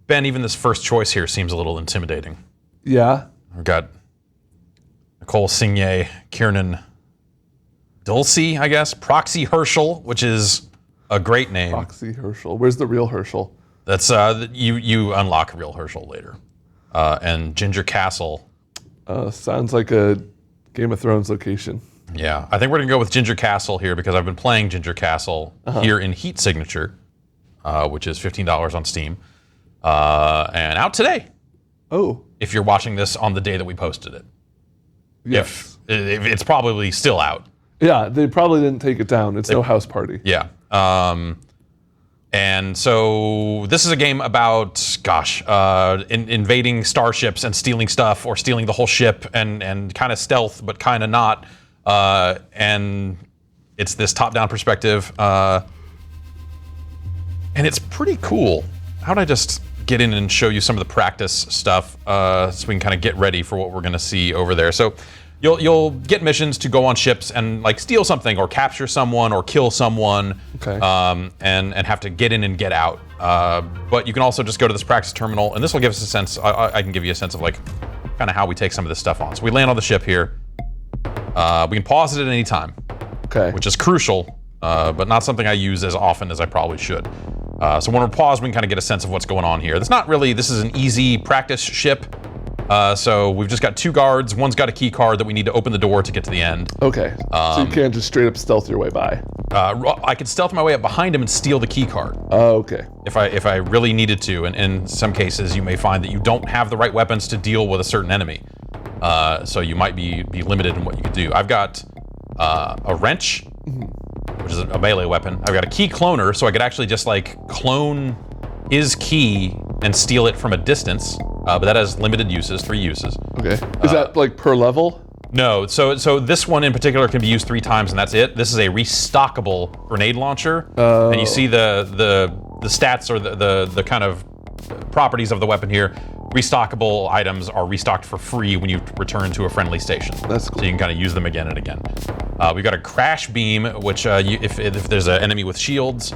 Ben, even this first choice here seems a little intimidating. Yeah. We've got Nicole Signier, Kiernan Dulce, I guess. Proxy Herschel, which is a great name. Proxy Herschel. Where's the real Herschel? That's you unlock real Herschel later. And Ginger Castle. Sounds like a Game of Thrones location. Yeah, I think we're gonna go with Ginger Castle here because I've been playing Ginger Castle here in Heat Signature, which is $15 on Steam, and out today. Oh. If you're watching this on the day that we posted it. Yes. If it's probably still out. Yeah, they probably didn't take it down. It's no house party. Yeah. And so this is a game about, invading starships and stealing stuff, or stealing the whole ship, and kind of stealth, but kind of not. And it's this top-down perspective. And it's pretty cool. How'd I just get in and show you some of the practice stuff so we can kind of get ready for what we're going to see over there. So you'll get missions to go on ships and like steal something or capture someone or kill someone, and have to get in and get out. But you can also just go to this practice terminal, and this will give us a sense. I can give you a sense of like kind of how we take some of this stuff on. So we land on the ship here. We can pause it at any time, which is crucial, but not something I use as often as I probably should. So when we're paused, we can kind of get a sense of what's going on here. This is an easy practice ship. So we've just got 2 guards. One's got a key card that we need to open the door to get to the end. Okay, so you can't just straight up stealth your way by. I could stealth my way up behind him and steal the key card. Oh, okay. If I really needed to, and in some cases you may find that you don't have the right weapons to deal with a certain enemy. So you might be limited in what you could do. I've got a wrench, which is a melee weapon. I've got a key cloner, so I could actually just like clone his key and steal it from a distance. But that has limited uses, 3 uses. Okay. Is that like per level? No. So this one in particular can be used 3 times, and that's it. This is a restockable grenade launcher, and you see the stats or the kind of properties of the weapon here. Restockable items are restocked for free when you return to a friendly station. That's cool. So you can kind of use them again and again. We've got a crash beam, which if there's an enemy with shields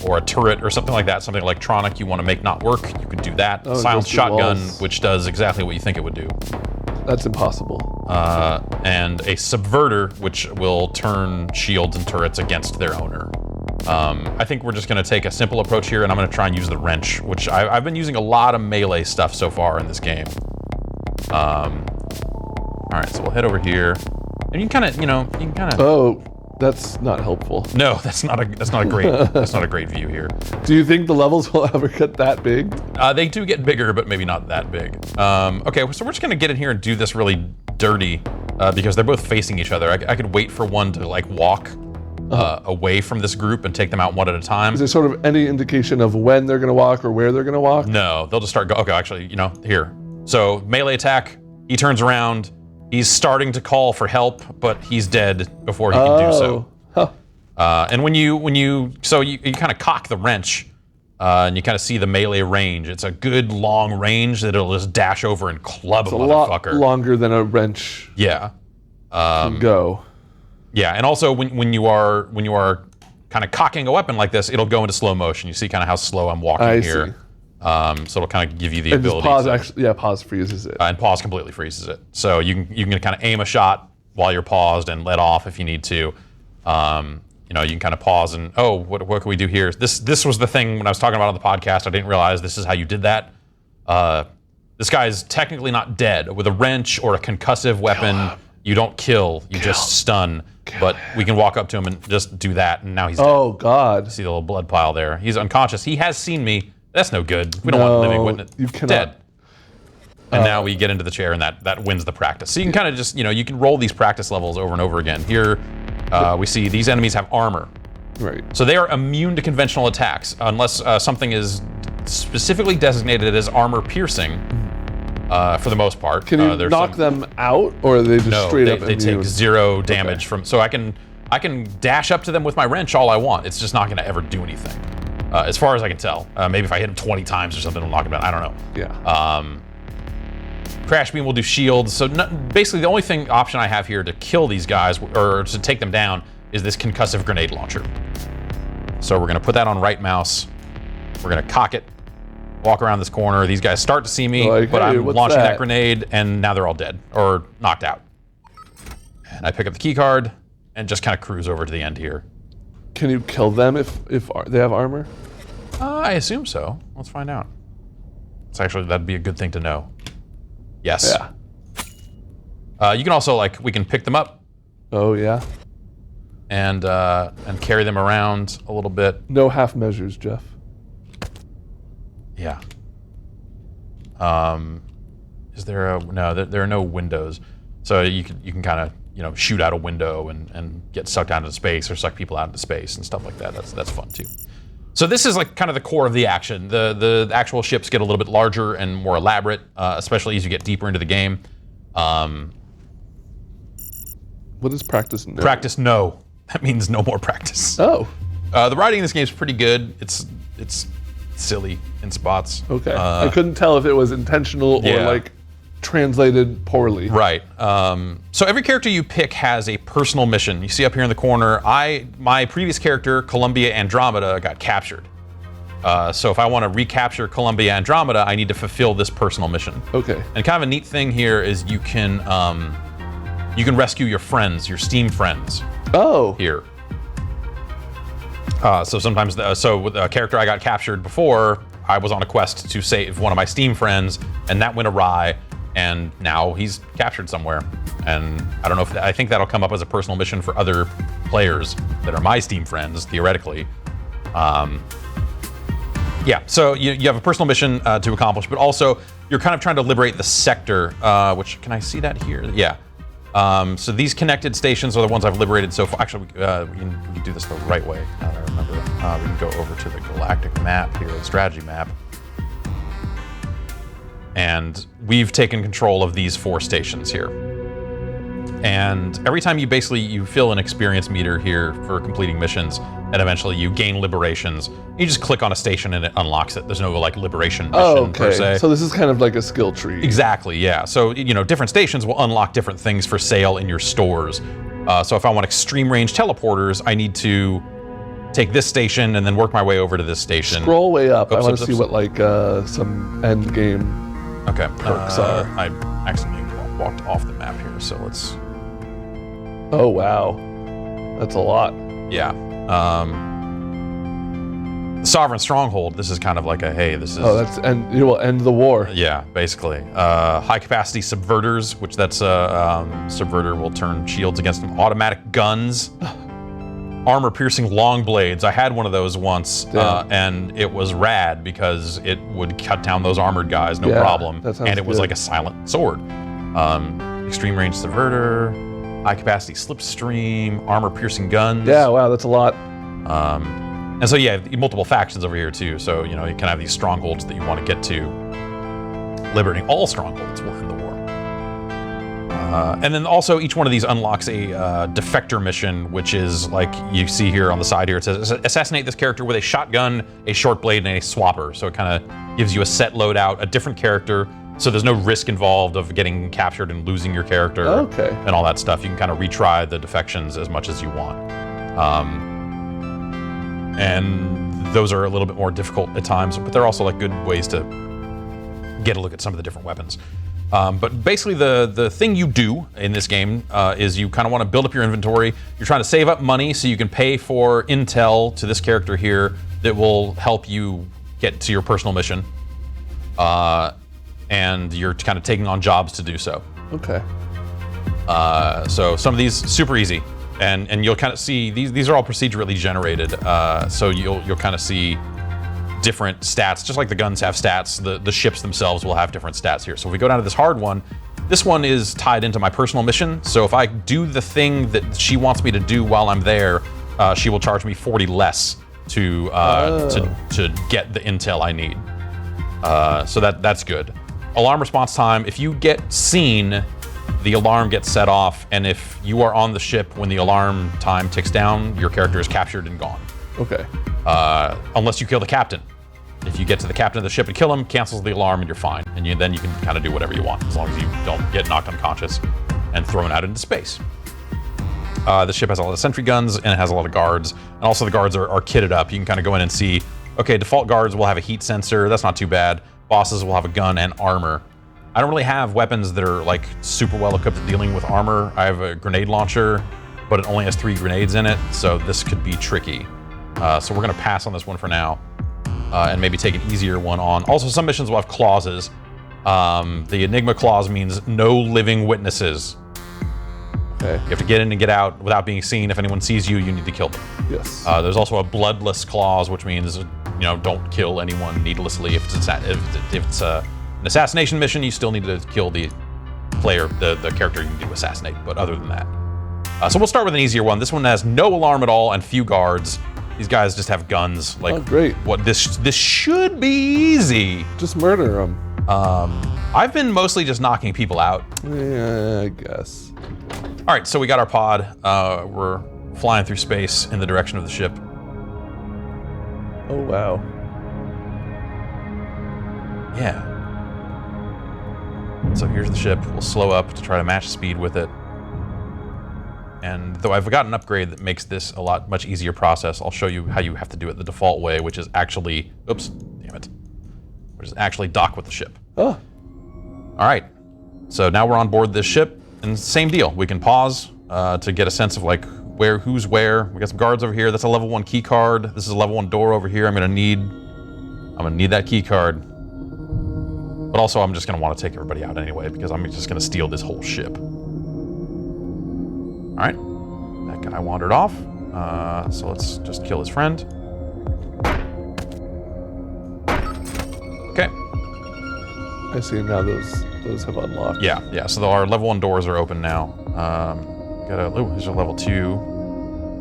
or a turret or something like that, something electronic you want to make not work, you can do that. Silent shotgun, which does exactly what you think it would do. That's impossible. And a subverter, which will turn shields and turrets against their owner. I think we're just going to take a simple approach here, and I'm going to try and use the wrench, which I've been using a lot of melee stuff so far in this game. All right, so we'll head over here, and you can kind of. Oh, that's not helpful. No, that's not a great view here. Do you think the levels will ever get that big? They do get bigger, but maybe not that big. Okay, so we're just going to get in here and do this really dirty because they're both facing each other. I could wait for one to like walk away from this group and take them out one at a time. Is there sort of any indication of when they're going to walk or where they're going to walk? No, they'll just start okay, actually, here. So melee attack, he turns around, he's starting to call for help, but he's dead before he can do so. Huh. And when you kind of cock the wrench, and you kind of see the melee range. It's a good long range that it'll just dash over and club a motherfucker. A lot longer than a wrench. Yeah. Can go. Yeah, and also when you are kind of cocking a weapon like this, it'll go into slow motion. You see kind of how slow I'm walking here. So it'll kind of give you the ability. Pause freezes it. And pause completely freezes it. So you can kind of aim a shot while you're paused and let off if you need to. You can kind of pause and what can we do here? This was the thing when I was talking about on the podcast. I didn't realize this is how you did that. This guy's technically not dead. With a wrench or a concussive weapon, you don't kill. You just stun. But we can walk up to him and just do that, and now he's dead. Oh, God. See the little blood pile there. He's unconscious. He has seen me. That's no good. We don't want living witness. You cannot. Dead. And now we get into the chair, and that wins the practice. So you can kind of just, you can roll these practice levels over and over again. Here, we see these enemies have armor. Right. So they are immune to conventional attacks, unless something is specifically designated as armor piercing. For the most part. Can you knock them out, or are they just straight up immune? They take 0 damage from. So I can dash up to them with my wrench all I want. It's just not going to ever do anything, as far as I can tell. Maybe if I hit them 20 times or something, it'll knock them down. I don't know. Yeah. Crash beam will do shields. So basically, the only option I have here to kill these guys or to take them down is this concussive grenade launcher. So we're going to put that on right mouse. We're going to cock it. walk around this corner. These guys start to see me, Like, but hey, I'm what's launching that that? grenade, and now they're all dead or knocked out. And I pick up the key card and just kind of cruise over to the end here. Can you kill them if they have armor? I assume so. Let's find out. That'd be a good thing to know. Yes. Yeah. You can also we can pick them up Oh yeah. and carry them around a little bit. No half measures, Jeff. Yeah. Is there no? There are no windows, so you can kind of shoot out a window and get sucked out into space or suck people out into space and stuff like that. That's fun too. So this is kind of the core of the action. The actual ships get a little bit larger and more elaborate, especially as you get deeper into the game. What is practice? No? Practice no. That means no more practice. Oh. The writing in this game is pretty good. It's silly in spots. Okay. I couldn't tell if it was intentional Yeah. or translated poorly. Right. So every character you pick has a personal mission. You see up here in the corner, my previous character, Columbia Andromeda, got captured. So if I want to recapture Columbia Andromeda, I need to fulfill this personal mission. Okay. And kind of a neat thing here is you can rescue your friends, your Steam friends Oh. here. So sometimes, with a character I got captured before, I was on a quest to save one of my Steam friends, and that went awry, and now he's captured somewhere. And I don't know if I think that'll come up as a personal mission for other players that are my Steam friends, theoretically. Yeah, so you have a personal mission to accomplish, but also you're kind of trying to liberate the sector, which, can I see that here? Yeah. So these connected stations are the ones I've liberated so far. Actually, we can do this the right way. Now that I remember, we can go over to the galactic map here, the strategy map. And we've taken control of these 4 stations here. And every time you fill an experience meter here for completing missions, and eventually you gain liberations, you just click on a station and it unlocks it. There's no liberation mission per se. So this is kind of like a skill tree. Exactly, yeah. So, different stations will unlock different things for sale in your stores. So if I want extreme range teleporters, I need to take this station and then work my way over to this station. Scroll way up. I Oops, want to oops, see oops. what some end game Okay. perks are. I accidentally walked off the map here, so let's... Oh wow, that's a lot. Yeah. The Sovereign Stronghold, this is kind of like a, hey, this is... Oh, you will end the war. Yeah, basically. High capacity subverters, which subverter will turn shields against them. Automatic guns. Armor piercing long blades. I had one of those once, and it was rad because it would cut down those armored guys, no problem. That sounds And it was good. like a silent sword. Extreme range subverter, high capacity slipstream, armor piercing guns. Yeah, wow, that's a lot. And so yeah, multiple factions over here too. So you can have these strongholds that you want to get to. Liberating all strongholds will end the war. And then also each one of these unlocks a defector mission, which is like you see here on the side here. It says assassinate this character with a shotgun, a short blade, and a swapper. So it kind of gives you a set loadout, a different character. So there's no risk involved of getting captured and losing your character and all that stuff. You can kind of retry the defections as much as you want. And those are a little bit more difficult at times, but they're also good ways to get a look at some of the different weapons. But basically the thing you do in this game is you kind of want to build up your inventory. You're trying to save up money so you can pay for intel to this character here that will help you get to your personal mission. And you're kind of taking on jobs to do so. Okay. So some of these super easy, and you'll kind of see these are all procedurally generated. So you'll kind of see different stats, just like the guns have stats. The ships themselves will have different stats here. So if we go down to this hard one, this one is tied into my personal mission. So if I do the thing that she wants me to do while I'm there, she will charge me 40 less to get the intel I need. So that's good. Alarm response time, if you get seen, the alarm gets set off, and if you are on the ship when the alarm time ticks down, your character is captured and gone. Okay. Unless you kill the captain. If you get to the captain of the ship and kill him, cancels the alarm and you're fine. And then you can kind of do whatever you want, as long as you don't get knocked unconscious and thrown out into space. The ship has a lot of sentry guns and it has a lot of guards. And also the guards are kitted up. You can kind of go in and see Okay, default guards will have a heat sensor. That's not too bad. Bosses will have a gun and armor. I don't really have weapons that are like super well equipped at dealing with armor. I have a grenade launcher, but it only has 3 grenades in it, so this could be tricky. So we're gonna pass on this one for now, and maybe take an easier one on. Also, some missions will have clauses. The Enigma clause means no living witnesses. Okay. You have to get in and get out without being seen. If anyone sees you, you need to kill them. Yes. There's also a bloodless clause, which means don't kill anyone needlessly. If it's an assassination mission, you still need to kill the player, the character you need to assassinate. But other than that, so we'll start with an easier one. This one has no alarm at all and few guards. These guys just have guns. Like, oh, great. What this should be easy. Just murder them. I've been mostly just knocking people out. Yeah, I guess. All right, so we got our pod. We're flying through space in the direction of the ship. Oh, wow. Yeah. So here's the ship. We'll slow up to try to match speed with it. And though I've got an upgrade that makes this a much easier process, I'll show you how you have to do it the default way, which is actually, oops, damn it, which is actually dock with the ship. Oh. All right, so now we're on board this ship, and same deal. We can pause to get a sense of like who's where. We got some guards over here. That's a level 1 key card. This is a level 1 door over here. I'm gonna need that key card. But also, I'm just gonna want to take everybody out anyway because I'm just gonna steal this whole ship. All right, that guy wandered off. So let's just kill his friend. Okay. I see now those have unlocked. Yeah. So our level 1 doors are open now. Here's a level 2.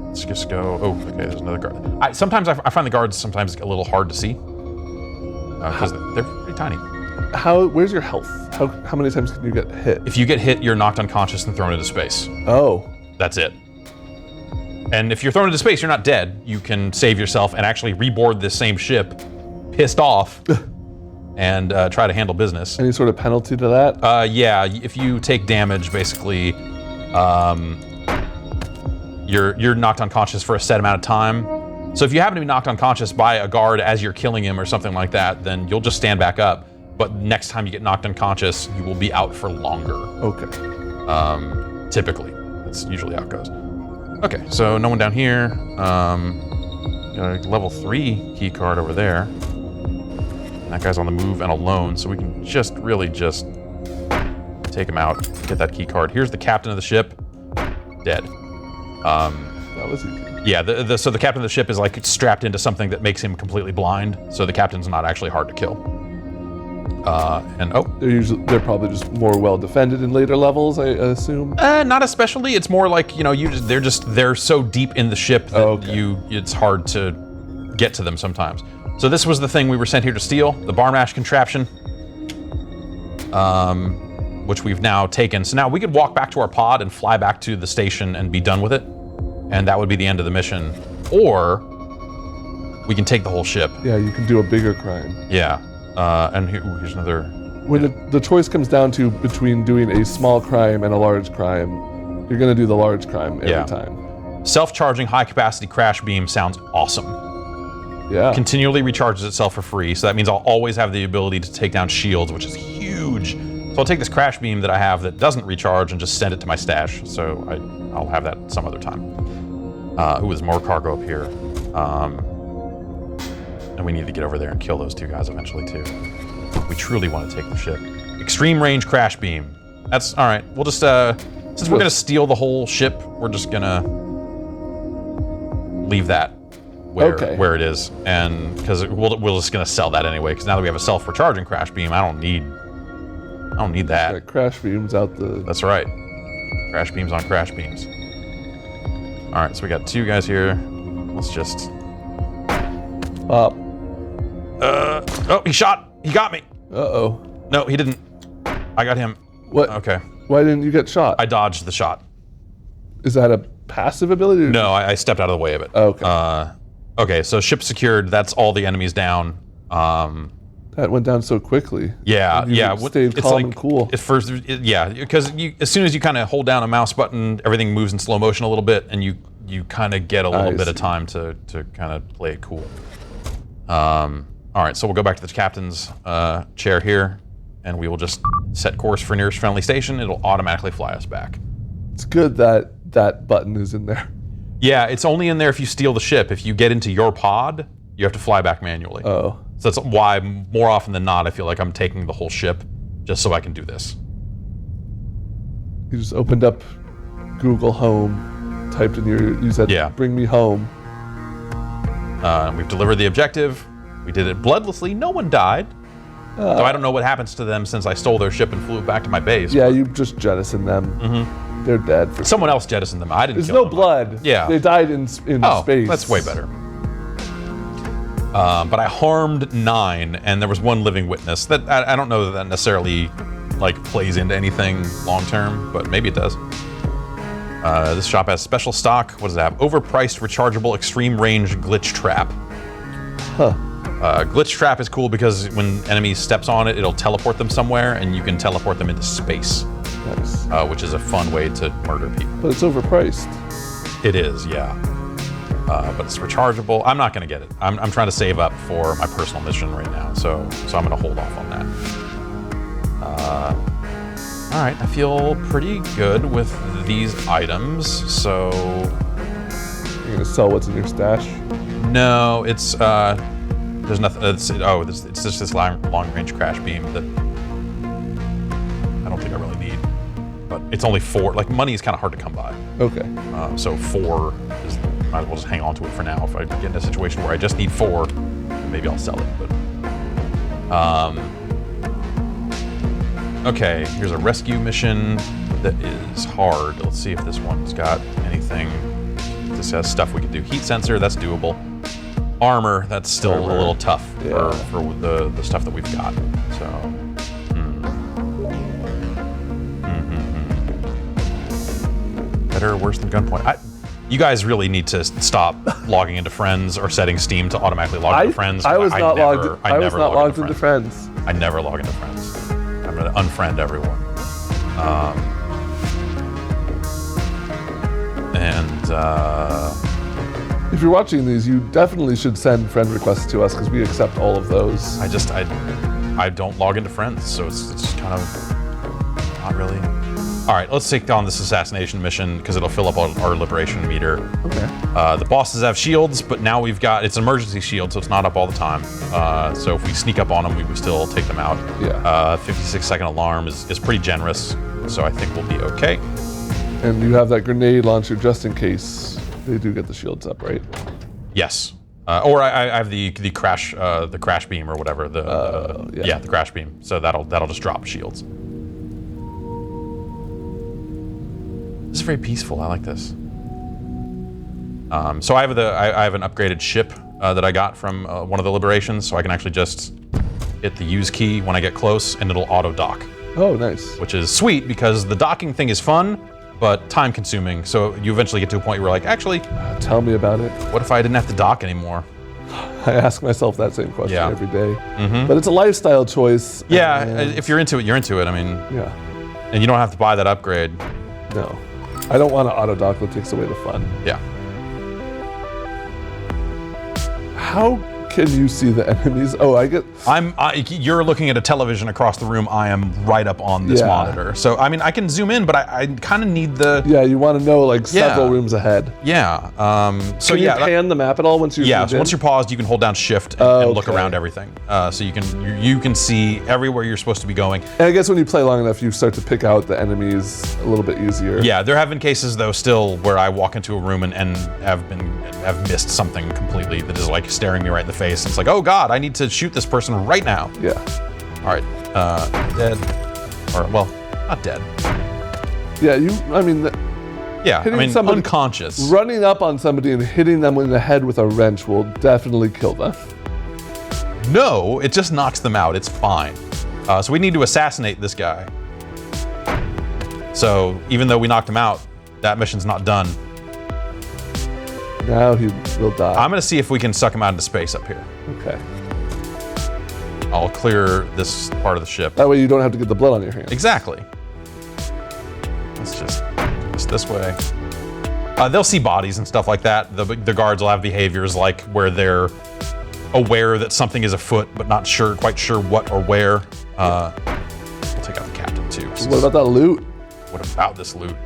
Let's just go. Oh, okay. There's another guard. Sometimes I find the guards sometimes a little hard to see because they're pretty tiny. Where's your health? How many times can you get hit? If you get hit, you're knocked unconscious and thrown into space. Oh. That's it. And if you're thrown into space, you're not dead. You can save yourself and actually reboard this same ship, pissed off, and try to handle business. Any sort of penalty to that? Yeah, if you take damage, basically, you're knocked unconscious for a set amount of time. So if you happen to be knocked unconscious by a guard as you're killing him or something like that, then you'll just stand back up. But next time you get knocked unconscious, you will be out for longer. Okay. Typically. That's usually how it goes. Okay, so no one down here. Got a level 3 key card over there. And that guy's on the move and alone, so we can really just take him out, get that key card. Here's the captain of the ship, dead. That was easy. Yeah, so the captain of the ship is like strapped into something that makes him completely blind, so the captain's not actually hard to kill. They're probably just more well defended in later levels, I assume. Not especially. It's more like they're so deep in the ship that it's hard to get to them sometimes. So this was the thing we were sent here to steal, the bar mash contraption, which we've now taken. So now we could walk back to our pod and fly back to the station and be done with it, and that would be the end of the mission. Or we can take the whole ship. Yeah, you can do a bigger crime. Yeah. And here's another. When the choice comes down to between doing a small crime and a large crime, you're going to do the large crime every time. Self-charging high-capacity crash beam sounds awesome. Yeah. Continually recharges itself for free, so that means I'll always have the ability to take down shields, which is huge. So I'll take this crash beam that I have that doesn't recharge and just send it to my stash. So I'll have that some other time. There's more cargo up here. And we need to get over there and kill those 2 guys eventually too. We truly want to take the ship. Extreme range crash beam. That's all right. We'll just since we're gonna steal the whole ship, we're just gonna leave that where it is, and because we're just gonna sell that anyway. Because now that we have a self-recharging crash beam, I don't need that. Got crash beams out the. That's right. Crash beams on crash beams. All right, so we got 2 guys here. Let's just. Oh, he shot. He got me. Uh-oh. No, he didn't. I got him. What? Okay. Why didn't you get shot? I dodged the shot. Is that a passive ability? No, I stepped out of the way of it. Okay. Okay, so ship secured. That's all the enemies down. That went down so quickly. Yeah, yeah. Stayed calm and cool. Because as soon as you kind of hold down a mouse button, everything moves in slow motion a little bit, and you kind of get a little bit of time to kind of play it cool. All right, so we'll go back to the captain's chair here, and we will just set course for nearest friendly station. It'll automatically fly us back. It's good that that button is in there. Yeah, it's only in there if you steal the ship. If you get into your pod, you have to fly back manually. Oh. So that's why, more often than not, I feel like I'm taking the whole ship just so I can do this. You just opened up Google Home, typed in you said, Yeah. bring me home. We've delivered the objective. We did it bloodlessly. No one died. So I don't know what happens to them since I stole their ship and flew back to my base. Yeah, you just jettisoned them. Mm-hmm. They're dead. Someone else jettisoned them. I didn't There's kill no them. blood. Yeah. They died in space. That's way better. But I harmed 9, and there was 1 living witness. That I don't know that necessarily like plays into anything long term, but maybe it does. This shop has special stock. What does it have? Overpriced rechargeable extreme range glitch trap. Huh. Glitch trap is cool because when enemies steps on it, it'll teleport them somewhere, and you can teleport them into space. Nice. Which is a fun way to murder people. But it's overpriced. It is, yeah. But it's rechargeable. I'm not going to get it. I'm trying to save up for my personal mission right now, so I'm going to hold off on that. All right, I feel pretty good with these items, so... You're going to sell what's in your stash? No, it's... there's nothing... It's just this long-range crash beam that I don't think I really need. But it's only 4. Like, money is kind of hard to come by. Okay. So 4 is... Might as well just hang on to it for now. If I get in a situation where I just need 4, then maybe I'll sell it. But okay, here's a rescue mission that is hard. Let's see if this one's got anything. This has stuff we can do. Heat sensor, that's doable. Armor, that's still a little tough for the stuff that we've got. So. Better or worse than gunpoint? You guys really need to stop logging into Friends or setting Steam to automatically log into Friends. I was not logged into Friends. I never log into Friends. I'm going to unfriend everyone. If you're watching these, you definitely should send friend requests to us because we accept all of those. I don't log into Friends, so it's kind of not really. All right, let's take on this assassination mission because it'll fill up our liberation meter. Okay. The bosses have shields, but now it's an emergency shield, so it's not up all the time. So if we sneak up on them, we would still take them out. Yeah. 56-second alarm is pretty generous, so I think we'll be okay. And you have that grenade launcher just in case they do get the shields up, right? Yes. Or I have the crash beam or whatever. The crash beam. So that'll just drop shields. This is very peaceful. I like this. So I have an upgraded ship that I got from one of the liberations, so I can actually just hit the use key when I get close, and it'll auto dock. Oh, nice. Which is sweet because the docking thing is fun, but time consuming. So you eventually get to a point where you're like, actually, tell me about it. What if I didn't have to dock anymore? I ask myself that same question every day. Mm-hmm. But it's a lifestyle choice. Yeah, if you're into it, you're into it. I mean, yeah. And you don't have to buy that upgrade. No. I don't want to auto dock that takes away the fun. Yeah. How can you see the enemies? Oh, you're looking at a television across the room. I am right up on this monitor. So, I mean, I can zoom in, but I kind of need the... Yeah, you want to know, like, several rooms ahead. Yeah. Can you pan the map at all once you're so once you're paused, you can hold down Shift and look around everything. So you can see everywhere you're supposed to be going. And I guess when you play long enough, you start to pick out the enemies a little bit easier. Yeah, there have been cases, though, still where I walk into a room and have missed something completely that is, like, staring me right in the face. It's like, oh God, I need to shoot this person right now. Yeah. All right, dead. Or, well, not dead. Yeah, unconscious. Running up on somebody and hitting them in the head with a wrench will definitely kill them. No, it just knocks them out. It's fine. So we need to assassinate this guy. So even though we knocked him out, that mission's not done. Now he will die. I'm going to see if we can suck him out into space up here. Okay. I'll clear this part of the ship. That way you don't have to get the blood on your hands. Exactly. Let's just do this this way. They'll see bodies and stuff like that. The guards will have behaviors like where they're aware that something is afoot, but not quite sure what or where. We'll take out the captain too. What about that loot? What about this loot?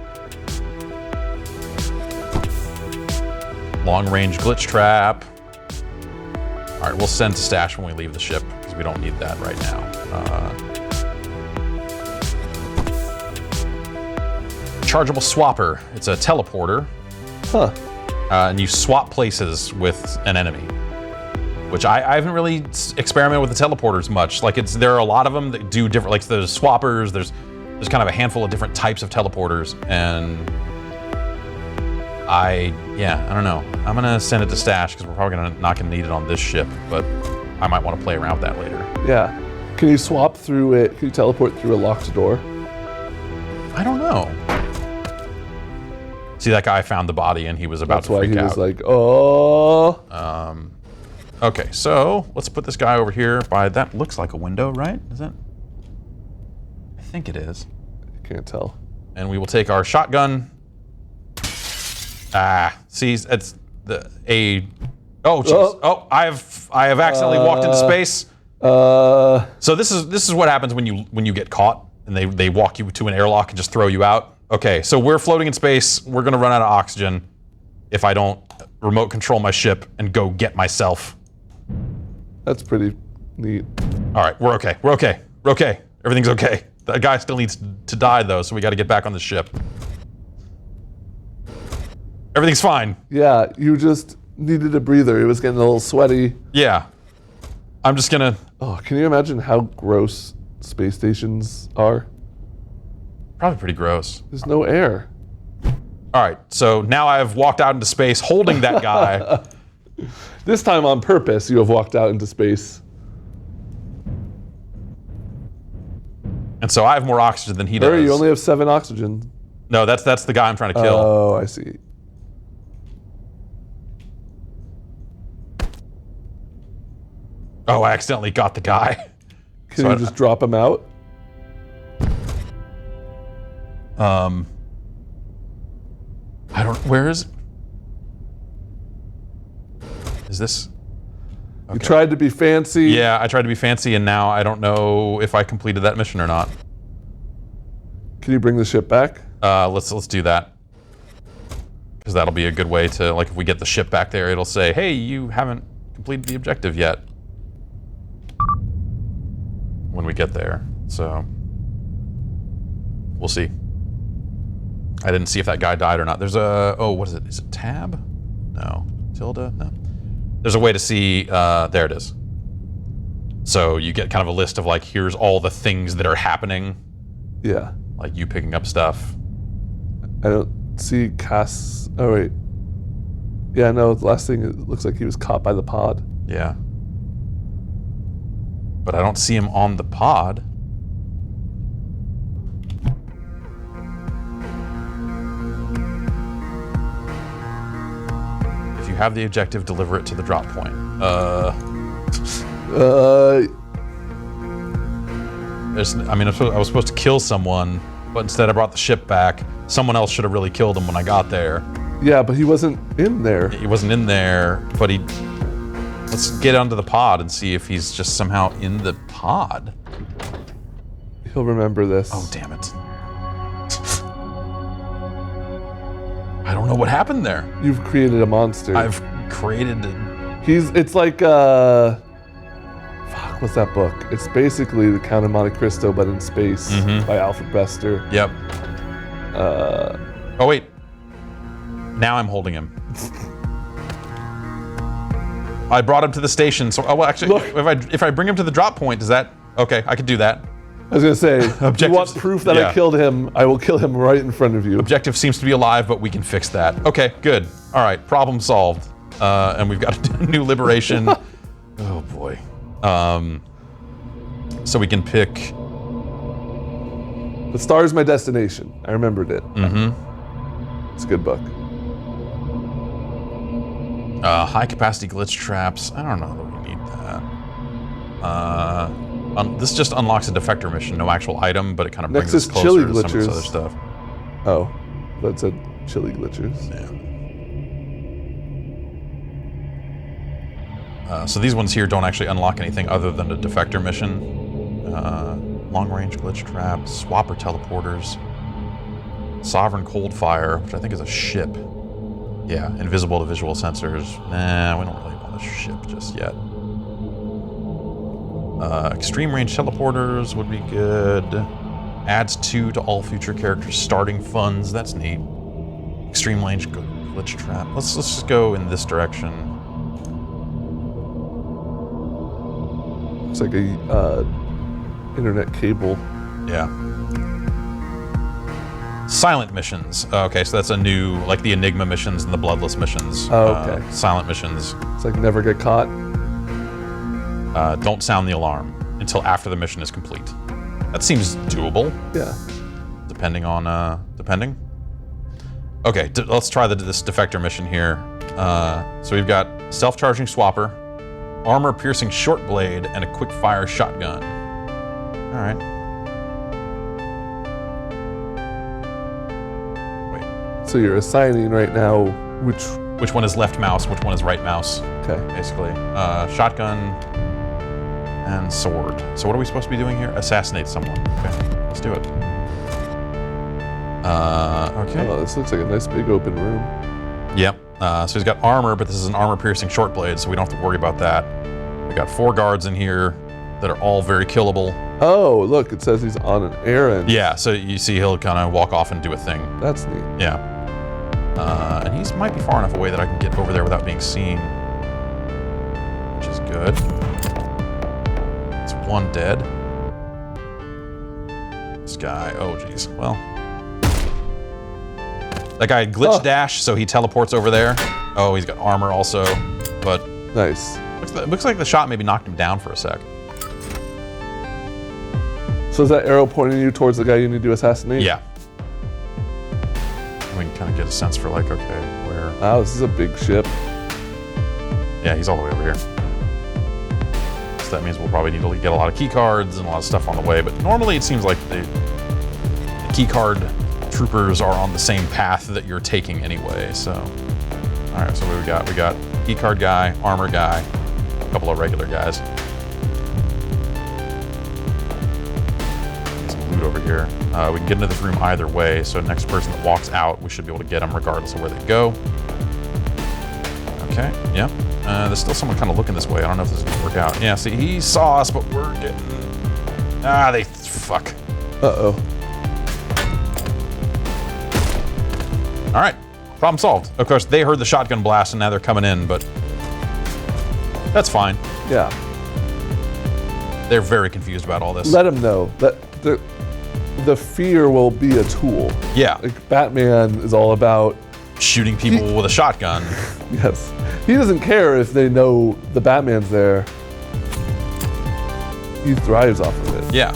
Long-range glitch trap. All right, we'll send to stash when we leave the ship because we don't need that right now. Chargeable swapper. It's a teleporter. Huh. And you swap places with an enemy. Which I haven't really experimented with the teleporters much. Like there are a lot of them that do different. Like there's swappers. There's kind of a handful of different types of teleporters, and I don't know. I'm gonna send it to stash because we're probably not gonna need it on this ship, but I might want to play around with that later. Yeah. Can you swap through it? Can you teleport through a locked door? I don't know. See, that guy found the body and he was about to freak out. That's why he was like, oh. Okay, so let's put this guy over here by, that looks like a window, right? Is that? I think it is. I can't tell. And we will take our shotgun. See, it's oh, jeez. Oh, I have accidentally walked into space. So this is what happens when you get caught and they walk you to an airlock and just throw you out. Okay, so we're floating in space. We're gonna run out of oxygen if I don't remote control my ship and go get myself. That's pretty neat. All right, we're okay. We're okay. We're okay. Everything's okay. That guy still needs to die though, so we got to get back on the ship. Everything's fine. Yeah, you just needed a breather. It was getting a little sweaty. Yeah. I'm just gonna... Oh, can you imagine how gross space stations are? Probably pretty gross. There's no air. All right, so now I've walked out into space holding that guy. This time on purpose, you have walked out into space. And so I have more oxygen than he does. Hurry, you only have 7 oxygen. No, that's the guy I'm trying to kill. Oh, I see. Oh, I accidentally got the guy. Can you just drop him out? I don't, where is this? Okay. You tried to be fancy. Yeah, I tried to be fancy and now I don't know if I completed that mission or not. Can you bring the ship back? Let's do that. Because that'll be a good way to, like, if we get the ship back there, it'll say, hey, you haven't completed the objective yet. When we get there, so we'll see. I didn't see if that guy died or not. There's a, oh, what is it? Is it tab? No. Tilde? No. There's a way to see, there it is. So you get kind of a list of like, here's all the things that are happening. Yeah. Like you picking up stuff. I don't see Cass. Oh, wait. Yeah, no, the last thing, it looks like he was caught by the pod. Yeah. But I don't see him on the pod. If you have the objective, deliver it to the drop point. I mean, I was supposed to kill someone, but instead I brought the ship back. Someone else should have really killed him when I got there. Yeah, but he wasn't in there. He wasn't in there, but he... Let's get onto the pod and see if he's just somehow in the pod. He'll remember this. Oh, damn it. I don't know what happened there. You've created a monster. I've created a... It's like, fuck, what's that book? It's basically The Count of Monte Cristo, but in space, by Alfred Bester. Yep. Oh, wait. Now I'm holding him. I brought him to the station, so, oh, well, actually, look, if I bring him to the drop point, does that, okay, I could do that. I was gonna say, if you want proof that I killed him, I will kill him right in front of you. Objective seems to be alive, but we can fix that. Okay, good. All right, problem solved. And we've got a new liberation. Oh boy. So we can pick... The Star is My Destination. I remembered it. It's a good book. High capacity glitch traps. I don't know that we need that. This just unlocks a defector mission, no actual item, but it kind of brings us closer to some of this other stuff. Oh, that said chili glitchers. So these ones here don't actually unlock anything other than a Defector mission. Long-range glitch trap, swapper teleporters, sovereign cold fire, which I think is a ship. Yeah, invisible to visual sensors. Nah, we don't really want a ship just yet. Extreme range teleporters would be good. Adds 2 to all future characters' starting funds. That's neat. Extreme range glitch trap. Let's just go in this direction. It's like a internet cable. Yeah. Silent missions. Okay, so that's a new, like the Enigma missions and the Bloodless missions. Oh, okay. Silent missions. It's like never get caught. Don't sound the alarm until after the mission is complete. That seems doable. Yeah. Depending on, depending. Okay, let's try this Defector mission here. So we've got self-charging swapper, armor-piercing short blade, and a quick-fire shotgun. All right. So you're assigning right now which one is left mouse, which one is right mouse. Okay. Basically, shotgun and sword. So what are we supposed to be doing here? Assassinate someone. Okay, let's do it. Okay. Oh, this looks like a nice big open room. Yep. So he's got armor, but this is an armor-piercing short blade, so we don't have to worry about that. We got 4 guards in here that are all very killable. Oh, look, it says he's on an errand. Yeah, so you see he'll kind of walk off and do a thing. That's neat. Yeah. And he might be far enough away that I can get over there without being seen, which is good. It's 1 dead. This guy, oh geez, well. That guy had glitch dash, so he teleports over there. Oh, he's got armor also, but nice. Looks like the shot maybe knocked him down for a sec. So is that arrow pointing you towards the guy you need to assassinate? Yeah. We can kind of get a sense for like, okay, where... Wow, this is a big ship. Yeah, he's all the way over here. So that means we'll probably need to get a lot of key cards and a lot of stuff on the way, but normally it seems like the key card troopers are on the same path that you're taking anyway, so... All right, so what do we got? We got key card guy, armor guy, a couple of regular guys. Some loot over here. We can get into this room either way, so next person that walks out, we should be able to get them regardless of where they go. Okay, yeah. There's still someone kind of looking this way. I don't know if this is gonna work out. Yeah, see, he saw us, but we're getting... fuck. Uh-oh. All right, problem solved. Of course, they heard the shotgun blast and now they're coming in, but that's fine. Yeah. They're very confused about all this. Let them know that the fear will be a tool. Yeah. Like Batman is all about shooting people with a shotgun. Yes. He doesn't care if they know the Batman's there. He thrives off of it. Yeah.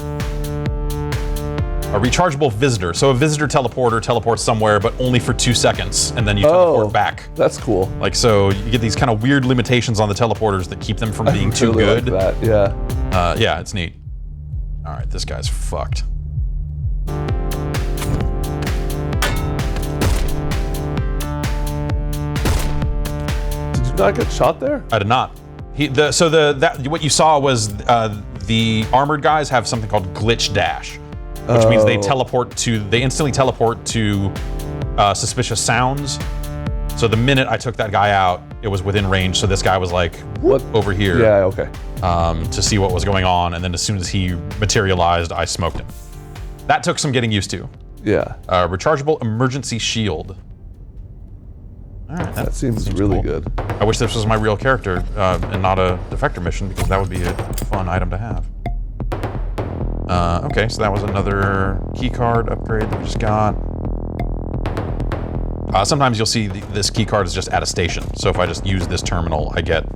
A rechargeable visitor. So a visitor teleporter teleports somewhere, but only for 2 seconds, and then you teleport back. That's cool. Like, so you get these kind of weird limitations on the teleporters that keep them from being too good. Like that, yeah. Yeah, it's neat. All right, this guy's fucked. Did you not get shot there? I did not. What you saw was the armored guys have something called glitch dash, which means they instantly teleport to suspicious sounds. So the minute I took that guy out, it was within range. So this guy was like, what? Over here. Yeah, okay. To see what was going on. And then as soon as he materialized, I smoked him. That took some getting used to. Yeah. Rechargeable emergency shield. All right, that seems really cool. good. I wish this was my real character and not a Defector mission, because that would be a fun item to have. Okay, so that was another keycard upgrade that we just got. Sometimes you'll see this keycard is just at a station. So if I just use this terminal, I get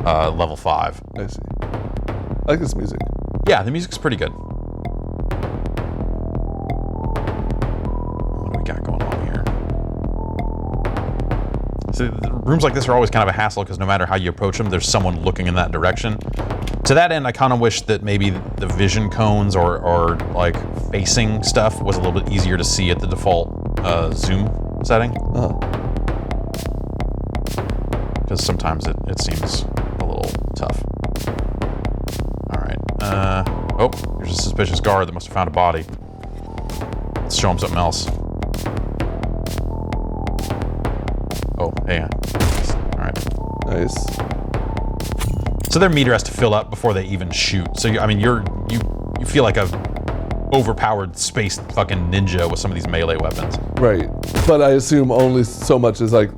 level 5. I see. I like this music. Yeah, the music's pretty good. What do we got going on here? So rooms like this are always kind of a hassle because no matter how you approach them, there's someone looking in that direction. To that end, I kind of wish that maybe the vision cones or like facing stuff was a little bit easier to see at the default zoom setting. Because sometimes it seems a little Oh, there's a suspicious guard that must have found a body. Let's show him something else. Oh, hey. All right. Nice. So their meter has to fill up before they even shoot. So I mean, you feel like a overpowered space fucking ninja with some of these melee weapons. Right. But I assume only so much is like...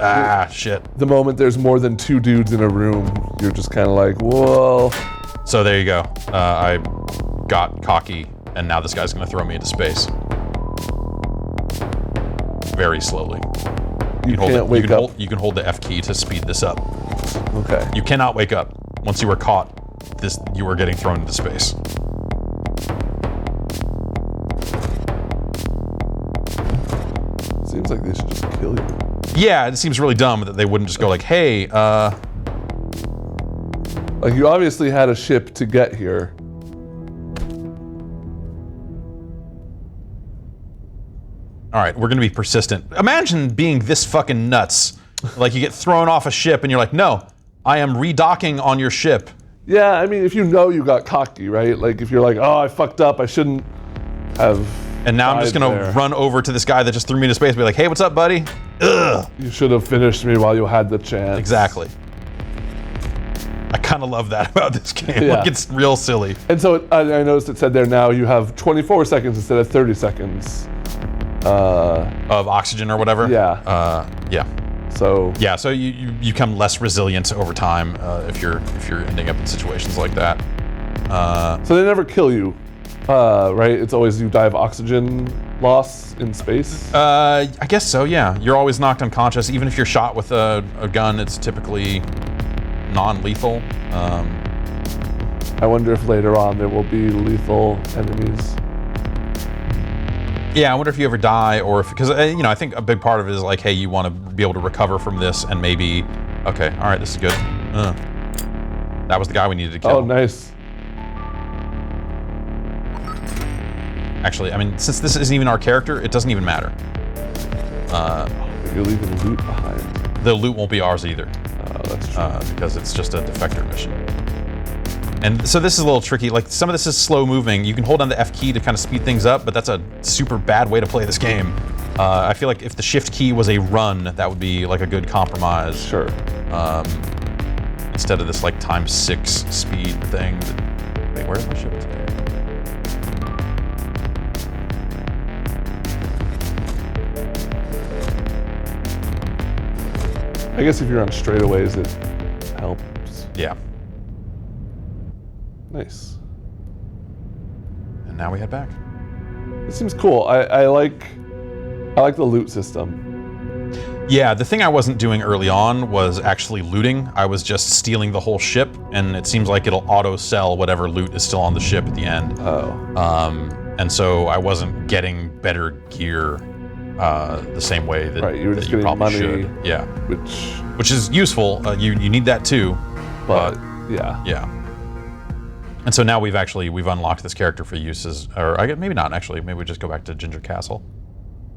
Shit. The moment there's more than 2 dudes in a room, you're just kind of like, whoa. So there you go. I got cocky, and now this guy's gonna throw me into space. Very slowly. You can't wake up. You can hold the F key to speed this up. Okay. You cannot wake up. Once you were caught, you were getting thrown into space. Seems like they should just kill you. Yeah, it seems really dumb that they wouldn't just go like, hey, Like, you obviously had a ship to get here. all right, we're gonna be persistent. Imagine being this fucking nuts. Like, you get thrown off a ship and you're like, no, I am redocking on your ship. Yeah, I mean, if you know you got cocky, right? Like, if you're like, oh, I fucked up, I shouldn't have... And now I'm just gonna run over to this guy that just threw me into space and be like, hey, what's up, buddy? Ugh. You should have finished me while you had the chance. Exactly. I kind of love that about this game. Yeah. Like, it's real silly. And so I noticed it said there now you have 24 seconds instead of 30 seconds. Of oxygen or whatever? Yeah. Yeah. So... Yeah, so you become less resilient over time if you're ending up in situations like that. So they never kill you, right? It's always you die of oxygen loss in space? I guess so, yeah. You're always knocked unconscious. Even if you're shot with a gun, it's typically non-lethal. I wonder if later on there will be lethal enemies. Yeah, I wonder if you ever die, or if, because I think a big part of it is like, hey, you want to be able to recover from this, and maybe, okay, all right, this is good. That was the guy we needed to kill. Oh, nice. Actually, I mean, since this isn't even our character, it doesn't even matter. You're leaving loot behind. The loot won't be ours either. Oh, that's true. Because it's just a Defector mission. And so this is a little tricky. Like, some of this is slow moving. You can hold down the F key to kind of speed things up, but that's a super bad way to play this game. I feel like if the shift key was a run, that would be like a good compromise. Sure. Instead of this like ×6 speed thing. Wait, where's my ship today? I guess if you're on straightaways, it helps. Yeah. Nice. And now we head back. It seems cool. I like the loot system. Yeah, the thing I wasn't doing early on was actually looting. I was just stealing the whole ship, and it seems like it'll auto-sell whatever loot is still on the ship at the end. Oh. And so I wasn't getting better gear the same way that, right, you were that just you getting probably money, should. Yeah. Which is useful. You need that too. But yeah. Yeah. And so now we've unlocked this character for uses, or I guess maybe not actually. Maybe we just go back to Ginger Castle.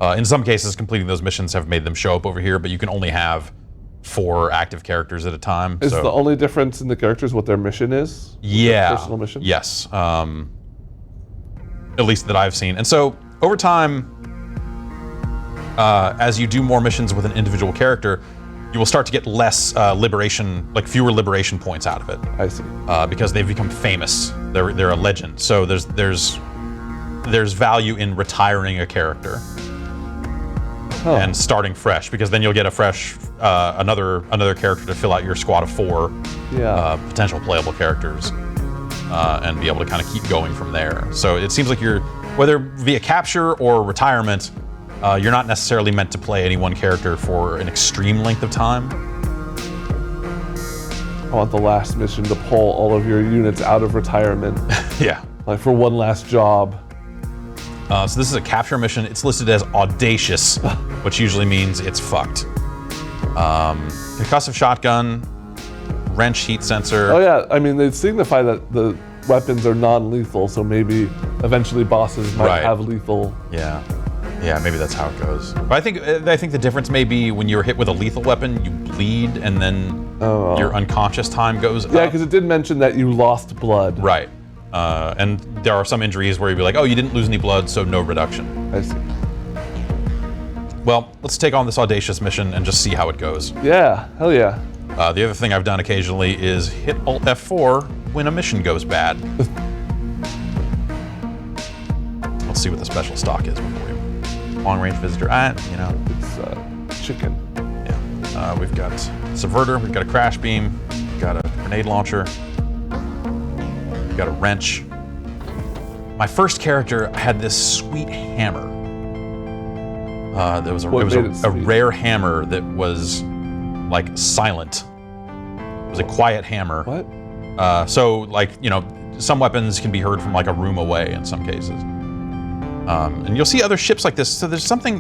In some cases, completing those missions have made them show up over here, but you can only have 4 active characters at a time. Is the only difference in the characters what their mission is? Yeah. Their personal mission? Yes. At least that I've seen. And so over time, as you do more missions with an individual character, you will start to get less fewer liberation points out of it. I see. Because they've become famous. They're a legend. So there's value in retiring a character and starting fresh, because then you'll get a fresh another character to fill out your squad of 4 potential playable characters, and be able to kind of keep going from there. So it seems like whether via capture or retirement, you're not necessarily meant to play any one character for an extreme length of time. I want the last mission to pull all of your units out of retirement. Yeah. Like for one last job. So this is a capture mission. It's listed as audacious, which usually means it's fucked. Concussive shotgun, wrench heat sensor. Oh yeah, I mean they signify that the weapons are non-lethal, so maybe eventually bosses might have lethal. Yeah. Yeah, maybe that's how it goes. But I think the difference may be when you're hit with a lethal weapon, you bleed, and then your unconscious time goes up. Yeah, because it did mention that you lost blood. Right. And there are some injuries where you'd be like, oh, you didn't lose any blood, so no reduction. I see. Well, let's take on this audacious mission and just see how it goes. Yeah, hell yeah. The other thing I've done occasionally is hit Alt F4 when a mission goes bad. Let's see what the special stock is before we... Long range visitor, you know. It's chicken. Yeah. We've got Subverter, we've got a Crash Beam, we've got a Grenade Launcher, we've got a Wrench. My first character had this sweet hammer. There was a rare hammer that was like silent. It was a quiet hammer. What? So like, you know, some weapons can be heard from like a room away in some cases. And you'll see other ships like this. So there's something,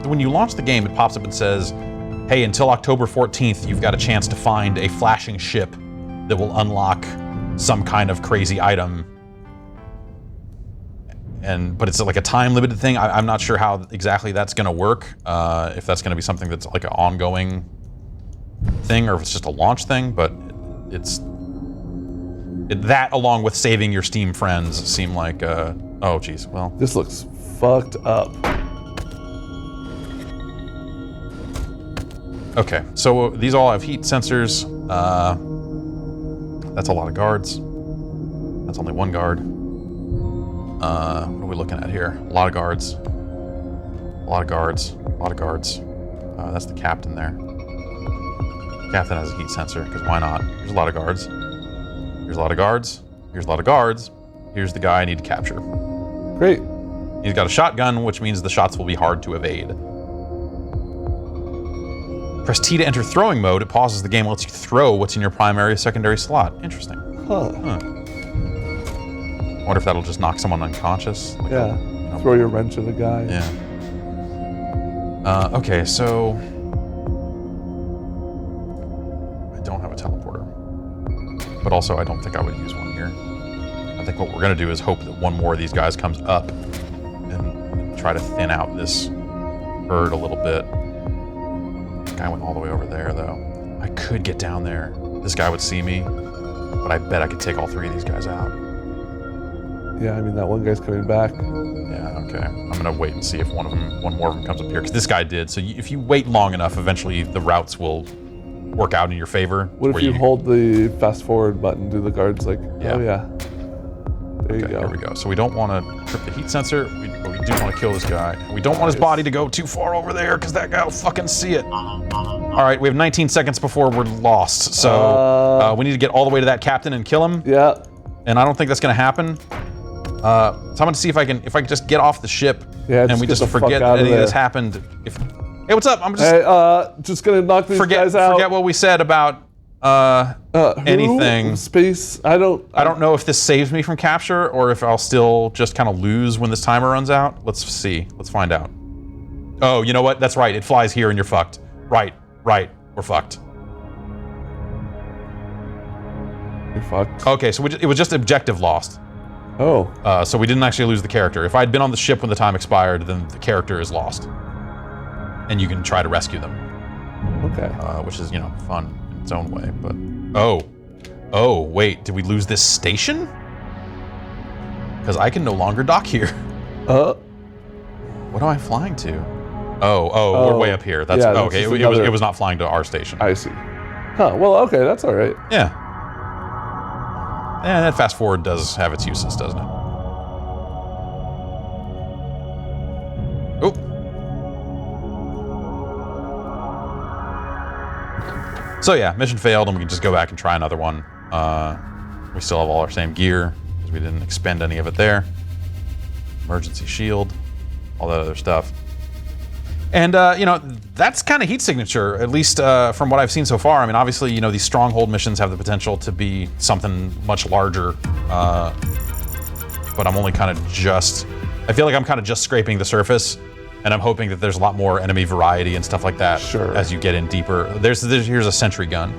when you launch the game, it pops up and says, hey, until October 14th, you've got a chance to find a flashing ship that will unlock some kind of crazy item. But it's like a time-limited thing. I'm not sure how exactly that's going to work. If that's going to be something that's like an ongoing thing, or if it's just a launch thing. But that, along with saving your Steam friends, seem like. Oh, geez. Well, this looks fucked up. Okay, so these all have heat sensors. That's a lot of guards. That's only one guard. What are we looking at here? A lot of guards. A lot of guards. A lot of guards. That's the captain there. Captain has a heat sensor, because why not? There's a lot of guards. Here's a lot of guards. Here's a lot of guards. Here's the guy I need to capture. Great. He's got a shotgun, which means the shots will be hard to evade. Press T to enter throwing mode. It pauses the game and lets you throw what's in your primary or secondary slot. Interesting. Huh. Wonder if that'll just knock someone unconscious. Like yeah. You know, throw your wrench at a guy. Yeah. Okay, so I don't have a teleporter, but also I don't think I would use one here. I think what we're gonna do is hope that one more of these guys comes up and try to thin out this herd a little bit. The guy went all the way over there, though. I could get down there. This guy would see me, but I bet I could take all three of these guys out. Yeah, I mean, that one guy's coming back. Yeah, okay. I'm gonna wait and see if one more of them comes up here, because this guy did. So if you wait long enough, eventually the routes will work out in your favor. What if you hold the fast forward button? Do the guards like, yeah. Oh yeah. There you go. Here we go. So we don't want to trip the heat sensor, but we do want to kill this guy. We don't want his body to go too far over there, because that guy will fucking see it. All right, we have 19 seconds before we're lost. So we need to get all the way to that captain and kill him. Yeah. And I don't think that's gonna happen. So I'm gonna see if I can just get off the ship, and we just forget that any of this happened. Hey, what's up? I'm just gonna knock these guys out. Forget what we said about anything. Space. I don't know if this saves me from capture or if I'll still just kind of lose when this timer runs out. Let's see. Let's find out. Oh, you know what? That's right. It flies here and you're fucked. Right. We're fucked. You're fucked. Okay, so it was just objective lost. Oh. So we didn't actually lose the character. If I had been on the ship when the time expired, then the character is lost. And you can try to rescue them. Okay. Which is, fun in its own way, but... Oh, wait, did we lose this station? Because I can no longer dock here. What am I flying to? Oh, we're way up here. That's okay. It was not flying to our station. I see. Huh, well, okay, that's all right. Yeah. And that fast forward does have its uses, doesn't it? Oh. So yeah, mission failed, and we can just go back and try another one. We still have all our same gear, because we didn't expend any of it there. Emergency shield, all that other stuff. And, that's kind of heat signature, at least from what I've seen so far. I mean, obviously, these stronghold missions have the potential to be something much larger. But I'm only kind of I feel like I'm kind of just scraping the surface. And I'm hoping that there's a lot more enemy variety and stuff like that as you get in deeper. Here's a sentry gun.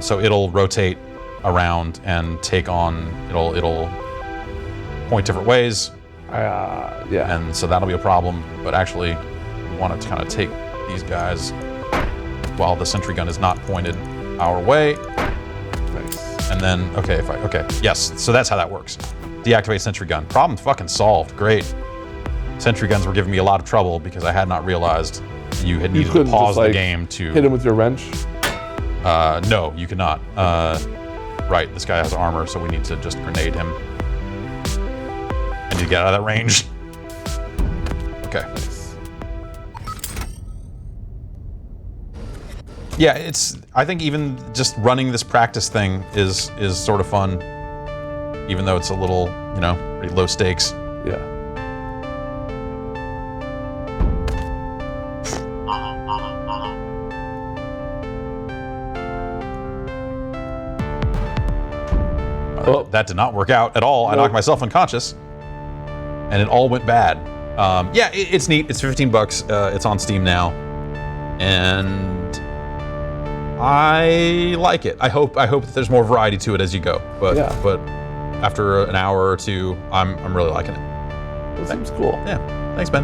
So it'll rotate around and take on, it'll point different ways. Yeah. And so that'll be a problem, but actually we want to kind of take these guys while the sentry gun is not pointed our way. Nice. And then, okay, yes, so that's how that works. Deactivate sentry gun. Problem fucking solved, great. Sentry guns were giving me a lot of trouble because I had not realized you had needed to pause the game to... hit him with your wrench? No, you cannot. Right, this guy has armor, so we need to just grenade him. I need to get out of that range. Okay. Nice. Yeah, I think even just running this practice thing is sort of fun, even though it's a little, pretty low stakes. Yeah. That did not work out at all. Nope. I knocked myself unconscious, and it all went bad. Yeah, it's neat. It's $15. It's on Steam now, and I like it. I hope that there's more variety to it as you go. But after an hour or two, I'm really liking it. That seems cool. Yeah. Thanks, Ben.